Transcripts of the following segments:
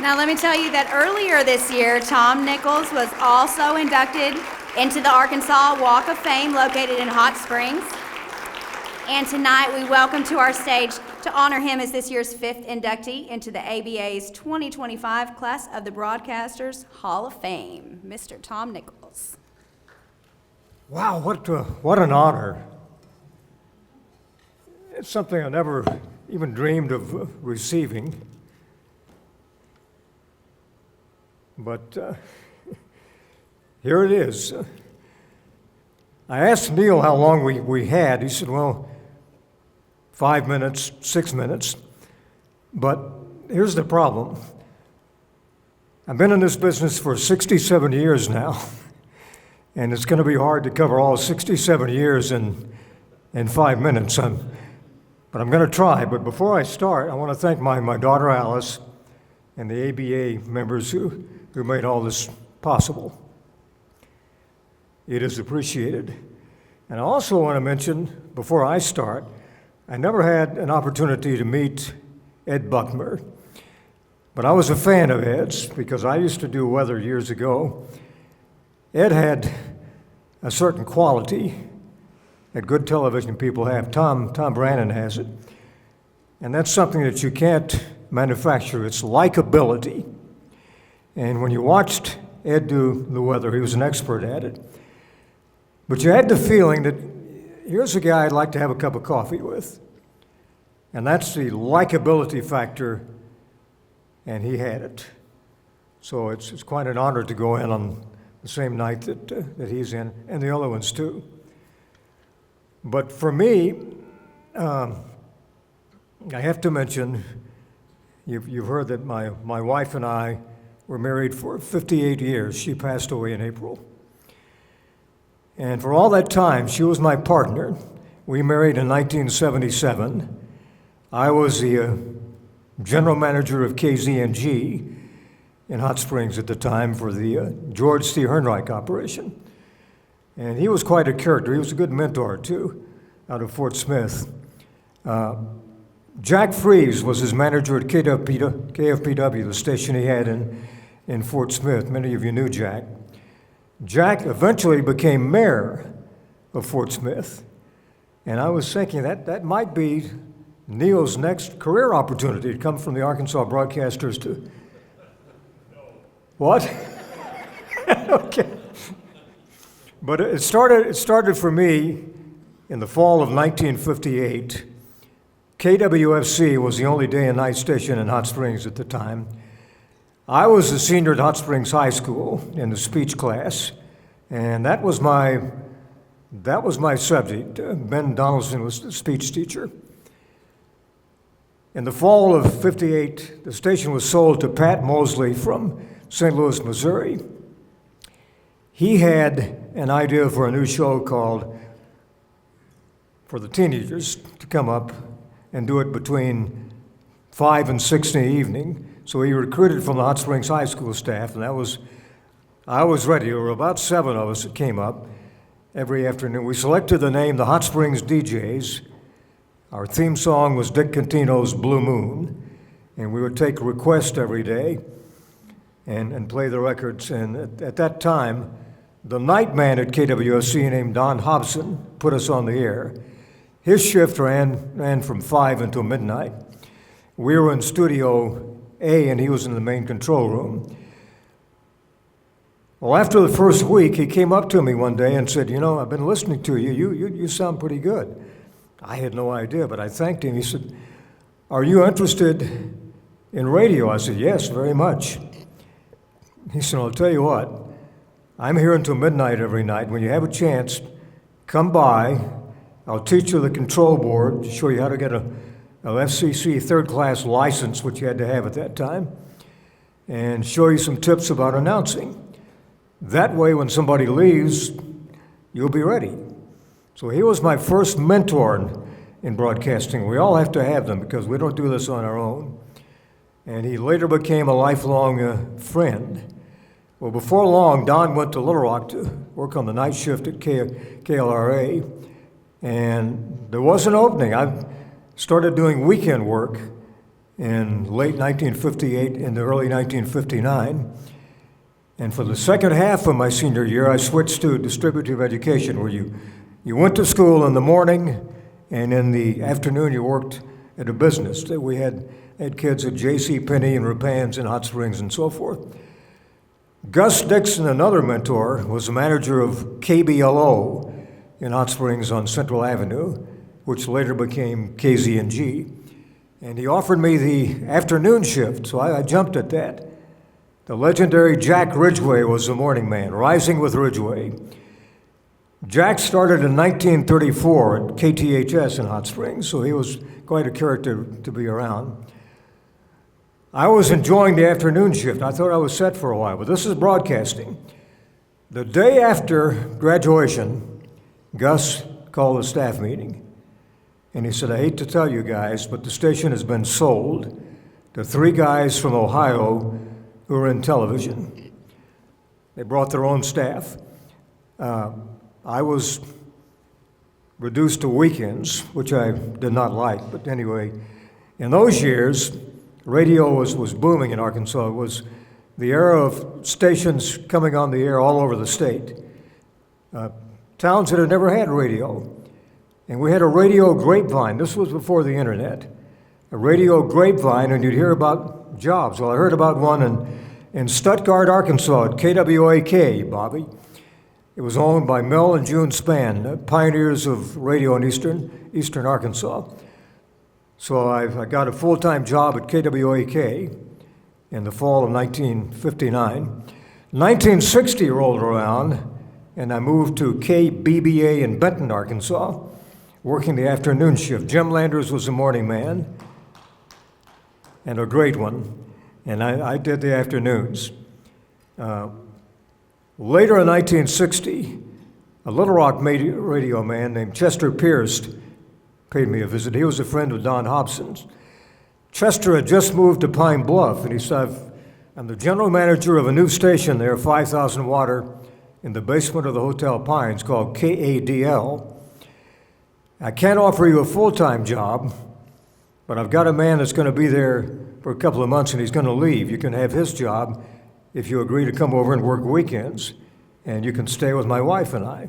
Now, let me tell you that earlier this year, Tom Nichols was also inducted into the Arkansas Walk of Fame located in Hot Springs. And tonight, we welcome to our stage to honor him as this year's 5th inductee into the ABA's 2025 class of the Broadcasters Hall of Fame, Mr. Tom Nichols. Wow, what an honor. It's something I never even dreamed of receiving. But here it is. I asked Neil how long we had. He said, well, 5 minutes, 6 minutes. But here's the problem. I've been in this business for 67 years now, and it's going to be hard to cover all 67 years in 5 minutes. But I'm going to try. But before I start, I want to thank my daughter Alice and the ABA members who made all this possible. It is appreciated. And I also want to mention, before I start, I never had an opportunity to meet Ed Buckner, but I was a fan of Ed's because I used to do weather years ago. Ed had a certain quality that good television people have. Tom Brannon has it. And that's something that you can't manufacture. It's likability. And when you watched Ed do the weather, he was an expert at it. But you had the feeling that here's a guy I'd like to have a cup of coffee with. And that's the likability factor, and he had it. So it's quite an honor to go in on the same night that he's in, and the other ones too. But for me, I have to mention, you've heard that my wife and I were married for 58 years. She passed away in April. And for all that time, she was my partner. We married in 1977. I was the general manager of KZNG in Hot Springs at the time for the George C. Hernreich operation. And he was quite a character. He was a good mentor, too, out of Fort Smith. Jack Freese was his manager at KFPW, the station he had in Fort Smith. Many of you knew Jack. Jack eventually became mayor of Fort Smith. And I was thinking that might be Neil's next career opportunity to come from the Arkansas Broadcasters to... No. What? Okay. But it started for me in the fall of 1958. KWFC was the only day and night station in Hot Springs at the time. I was a senior at Hot Springs High School in the speech class, and that was my subject. Ben Donaldson was the speech teacher. In the fall of '58, the station was sold to Pat Mosley from St. Louis, Missouri. He had an idea for a new show called for the teenagers to come up and do it between 5 and 6 in the evening. So he recruited from the Hot Springs High School staff, and I was ready. There were about 7 of us that came up every afternoon. We selected the name the Hot Springs DJs. Our theme song was Dick Contino's Blue Moon, and we would take requests every day and play the records. And at that time, the night man at KWSC named Don Hobson put us on the air. His shift ran from 5 until midnight. We were in Studio A, and he was in the main control room. Well, after the first week, he came up to me one day and said, I've been listening to you. You sound pretty good. I had no idea, but I thanked him. He said, are you interested in radio? I said, yes, very much. He said, I'll tell you what, I'm here until midnight every night. When you have a chance, come by. I'll teach you the control board, show you how to get an FCC third-class license, which you had to have at that time, and show you some tips about announcing. That way, when somebody leaves, you'll be ready. So he was my first mentor in broadcasting. We all have to have them because we don't do this on our own. And he later became a lifelong friend. Well, before long, Don went to Little Rock to work on the night shift at KLRA, and there was an opening. I started doing weekend work in late 1958 and early 1959. And for the second half of my senior year, I switched to distributive education, where you went to school in the morning, and in the afternoon you worked at a business. We had kids at J.C. Penney and Rapans and Hot Springs and so forth. Gus Dixon, another mentor, was the manager of KBLO in Hot Springs on Central Avenue, which later became KZNG. And he offered me the afternoon shift, so I jumped at that. The legendary Jack Ridgway was the morning man, Rising with Ridgway. Jack started in 1934 at KTHS in Hot Springs, so he was quite a character to be around. I was enjoying the afternoon shift. I thought I was set for a while, but this is broadcasting. The day after graduation, Gus called a staff meeting, and he said, "I hate to tell you guys, but the station has been sold to 3 guys from Ohio who are in television." They brought their own staff. I was reduced to weekends, which I did not like, but anyway, in those years, radio was booming in Arkansas. It was the era of stations coming on the air all over the state. Towns that had never had radio. And we had a radio grapevine. This was before the internet. A radio grapevine, and you'd hear about jobs. Well, I heard about one in Stuttgart, Arkansas, at KWAK, Bobby. It was owned by Mel and June Spann, pioneers of radio in eastern Arkansas. So I got a full-time job at KWAK in the fall of 1959. 1960 rolled around, and I moved to KBBA in Benton, Arkansas, working the afternoon shift. Jim Landers was the morning man, and a great one, and I did the afternoons. Later in 1960, a Little Rock radio man named Chester Pierce paid me a visit. He was a friend of Don Hobson's. Chester had just moved to Pine Bluff, and he said, "I'm the general manager of a new station there, 5,000 water, in the basement of the Hotel Pines called KADL. I can't offer you a full-time job, but I've got a man that's going to be there for a couple of months, and he's going to leave. You can have his job if you agree to come over and work weekends, and you can stay with my wife and I."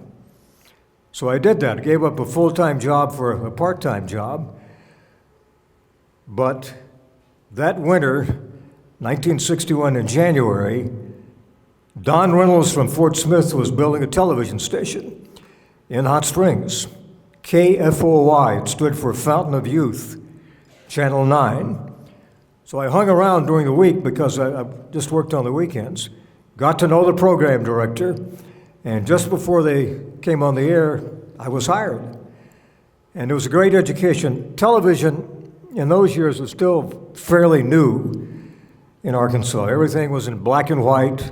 So I did that. I gave up a full-time job for a part-time job. But that winter, 1961 in January, Don Reynolds from Fort Smith was building a television station in Hot Springs. KFOY, it stood for Fountain of Youth, Channel 9. So I hung around during the week because I just worked on the weekends, got to know the program director, and just before they came on the air, I was hired. And it was a great education. Television in those years was still fairly new in Arkansas. Everything was in black and white,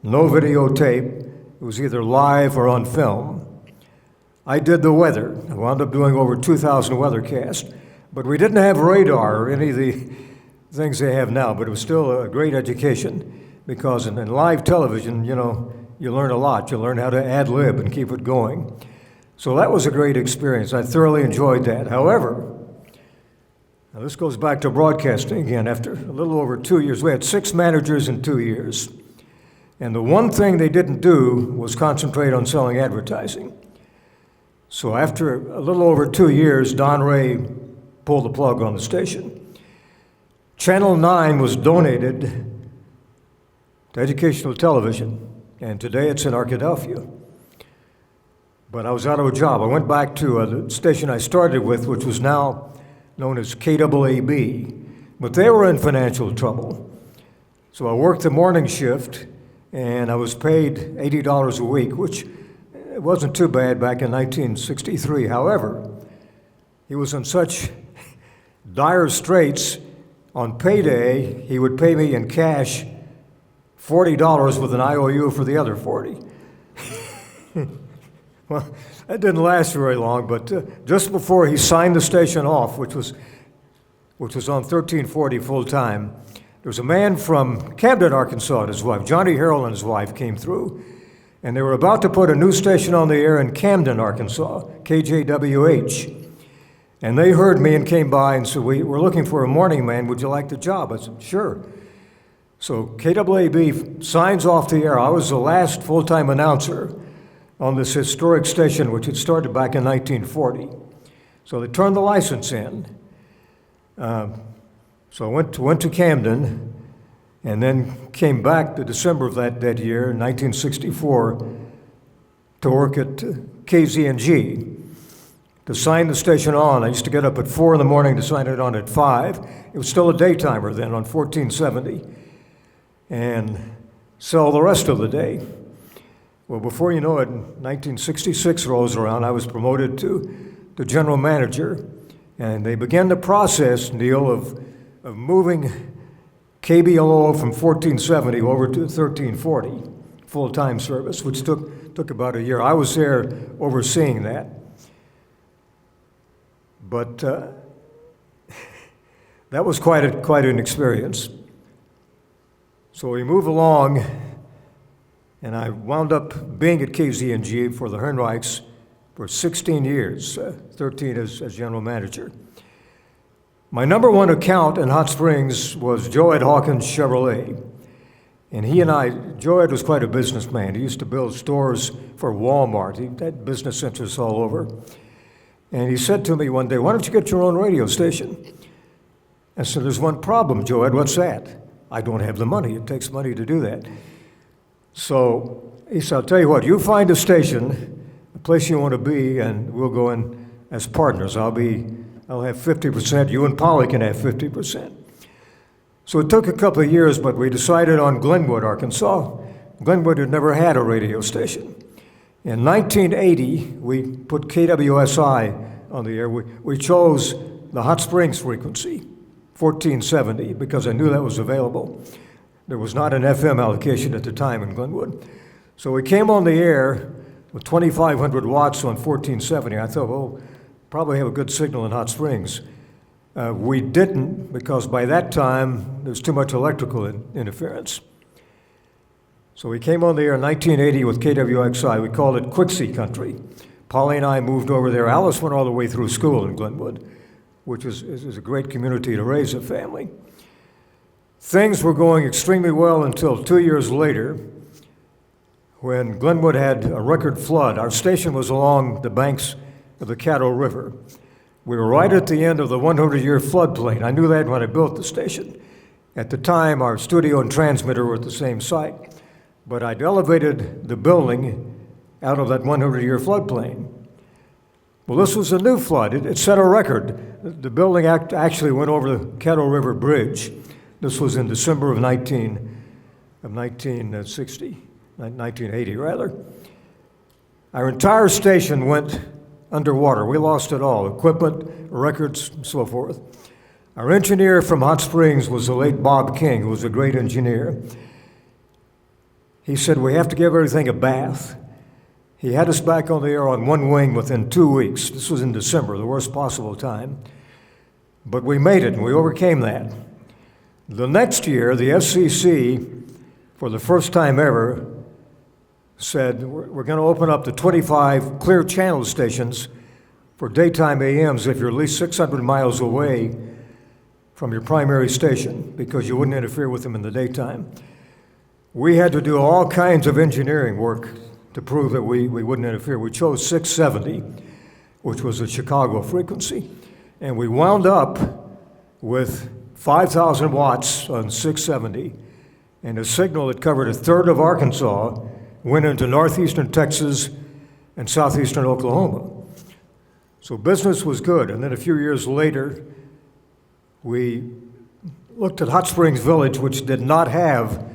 no videotape. It was either live or on film. I did the weather. I wound up doing over 2,000 weathercasts. But we didn't have radar or any of the things they have now, but it was still a great education because in live television, you learn a lot. You learn how to ad-lib and keep it going. So that was a great experience. I thoroughly enjoyed that. However, now this goes back to broadcasting again. After a little over 2 years, we had 6 managers in 2 years. And the one thing they didn't do was concentrate on selling advertising. So after a little over 2 years, Don Ray pulled the plug on the station. Channel 9 was donated to educational television, and today it's in Arkadelphia. But I was out of a job. I went back to the station I started with, which was now known as KAAB, but they were in financial trouble. So I worked the morning shift, and I was paid $80 a week, which it wasn't too bad back in 1963. However, he was in such dire straits. On payday, he would pay me in cash $40 with an IOU for the other 40. Well, that didn't last very long, but just before he signed the station off, which was on 1340 full-time, there was a man from Camden, Arkansas, and his wife, Johnny Harrell and his wife, came through, and they were about to put a new station on the air in Camden, Arkansas, KJWH. And they heard me and came by and said, we're looking for a morning man. Would you like the job? I said, sure. So KWAB signs off the air. I was the last full-time announcer on this historic station, which had started back in 1940. So they turned the license in. So I went to Camden, and then came back to December of that year, 1964, to work at KZNG to sign the station on. I used to get up at 4 in the morning to sign it on at 5. It was still a daytimer then on 1470, and sell the rest of the day. Well, before you know it, 1966 rolls around. I was promoted to general manager, and they began the process, Neil, of moving KBLO from 1470 over to 1340 full-time service, which took about a year. I was there overseeing that. But that was quite an experience. So we move along, and I wound up being at KZNG for the Hernreichs for 16 years, 13 as general manager. My number one account in Hot Springs was Joe Ed Hawkins Chevrolet. And Joe Ed was quite a businessman. He used to build stores for Walmart. He had business interests all over. And he said to me one day, why don't you get your own radio station? I said, there's one problem, Joe Ed, what's that? I don't have the money. It takes money to do that. So he said, I'll tell you what, you find a station, a place you want to be, and we'll go in as partners. I'll have 50%, you and Polly can have 50%. So it took a couple of years, but we decided on Glenwood, Arkansas. Glenwood had never had a radio station. In 1980, we put KWSI on the air. We chose the Hot Springs frequency, 1470, because I knew that was available. There was not an FM allocation at the time in Glenwood. So we came on the air with 2,500 watts on 1470. I thought, well, probably have a good signal in Hot Springs. We didn't, because by that time, there was too much electrical interference. So we came on the air in 1980 with KWXI. We called it Quixie Country. Polly and I moved over there. Alice went all the way through school in Glenwood, which is a great community to raise a family. Things were going extremely well until 2 years later, when Glenwood had a record flood. Our station was along the banks of the Caddo River. We were right at the end of the 100-year floodplain. I knew that when I built the station. At the time, our studio and transmitter were at the same site. But I'd elevated the building out of that 100-year floodplain. Well, this was a new flood. It set a record. The building actually went over the Caddo River Bridge. This was in December of 1980 rather. Our entire station went underwater. We lost it all, equipment, records, and so forth. Our engineer from Hot Springs was the late Bob King, who was a great engineer. He said, we have to give everything a bath. He had us back on the air on one wing within 2 weeks. This was in December, the worst possible time. But we made it, and we overcame that. The next year, the FCC, for the first time ever, said, we're going to open up to 25 clear channel stations for daytime AMs if you're at least 600 miles away from your primary station, because you wouldn't interfere with them in the daytime. We had to do all kinds of engineering work to prove that we wouldn't interfere. We chose 670, which was a Chicago frequency, and we wound up with 5,000 watts on 670, and a signal that covered a third of Arkansas went into northeastern Texas and southeastern Oklahoma. So business was good, and then a few years later, we looked at Hot Springs Village, which did not have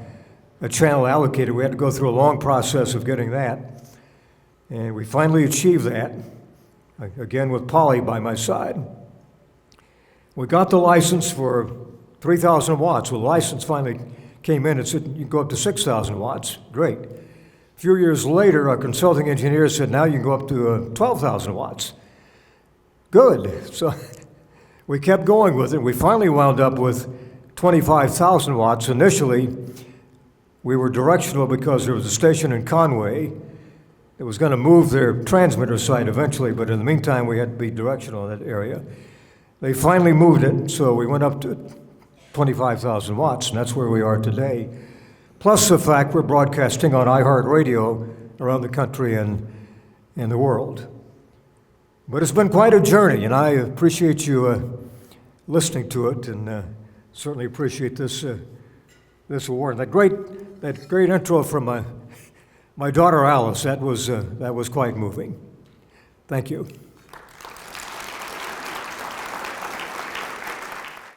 a channel allocated. We had to go through a long process of getting that. And we finally achieved that, again with Polly by my side. We got the license for 3,000 watts. Well, the license finally came in and said, you can go up to 6,000 watts. Great. A few years later, our consulting engineer said, now you can go up to 12,000 watts. Good. So we kept going with it. We finally wound up with 25,000 watts. Initially, we were directional because there was a station in Conway, that was going to move their transmitter site eventually, but in the meantime, we had to be directional in that area. They finally moved it, so we went up to 25,000 watts, and that's where we are today. Plus the fact we're broadcasting on iHeartRadio around the country and the world. But it's been quite a journey, and I appreciate you listening to it, and certainly appreciate this award. That great intro from my daughter Alice, that was quite moving. Thank you.